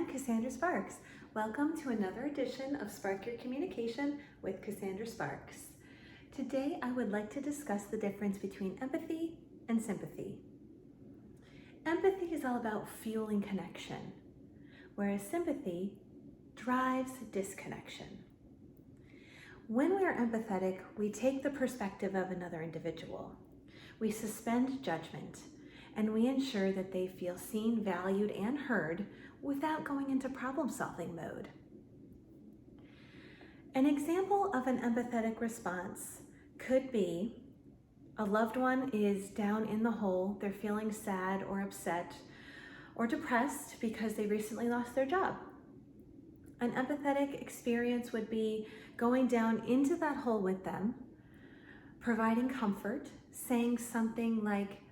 I'm Cassandra Sparks. Welcome to another edition of Spark Your Communication with Cassandra Sparks. Today I would like to discuss the difference between empathy and sympathy. Empathy is all about fueling connection, whereas sympathy drives disconnection. When we are empathetic, we take the perspective of another individual. We suspend judgment, and we ensure that they feel seen, valued, and heard without going into problem-solving mode. An example of an empathetic response could be a loved one is down in the hole, they're feeling sad or upset or depressed because they recently lost their job. An empathetic experience would be going down into that hole with them, providing comfort, saying something like,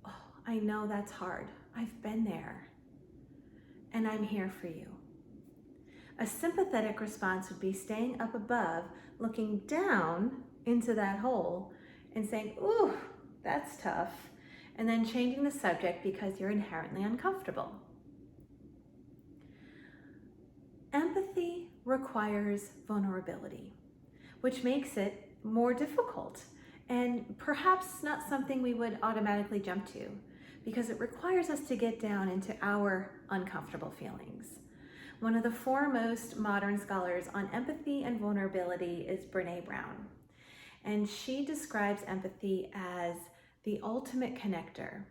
"Oh, I know that's hard. I've been there, and I'm here for you." A sympathetic response would be staying up above, looking down into that hole and saying, "Ooh, that's tough," and then changing the subject because you're inherently uncomfortable. Empathy requires vulnerability, which makes it more difficult and perhaps not something we would automatically jump to because it requires us to get down into our uncomfortable feelings. One of the foremost modern scholars on empathy and vulnerability is Brené Brown, and she describes empathy as the ultimate connector.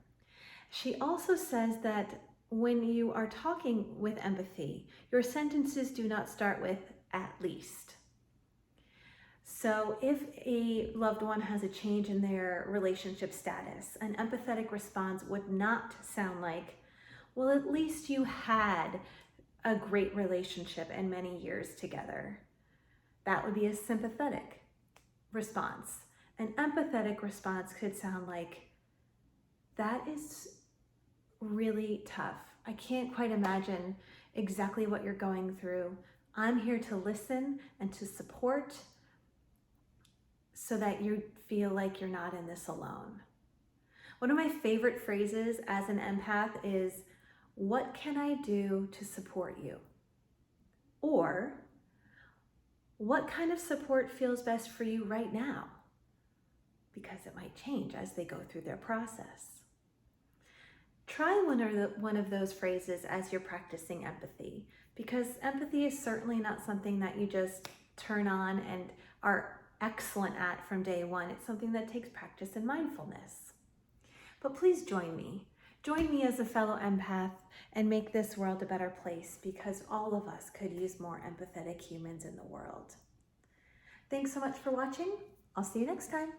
She also says that when you are talking with empathy, your sentences do not start with "at least." So if a loved one has a change in their relationship status, an empathetic response would not sound like, "Well, at least you had a great relationship and many years together." That would be a sympathetic response. An empathetic response could sound like, "That is really tough. I can't quite imagine exactly what you're going through. I'm here to listen and to support so that you feel like you're not in this alone." One of my favorite phrases as an empath is, "What can I do to support you?" Or, "What kind of support feels best for you right now?" Because it might change as they go through their process. Try one of those phrases as you're practicing empathy, because empathy is certainly not something that you just turn on and are excellent at from day one. It's something that takes practice and mindfulness. But please join me. Join me as a fellow empath and make this world a better place, because all of us could use more empathetic humans in the world. Thanks so much for watching. I'll see you next time.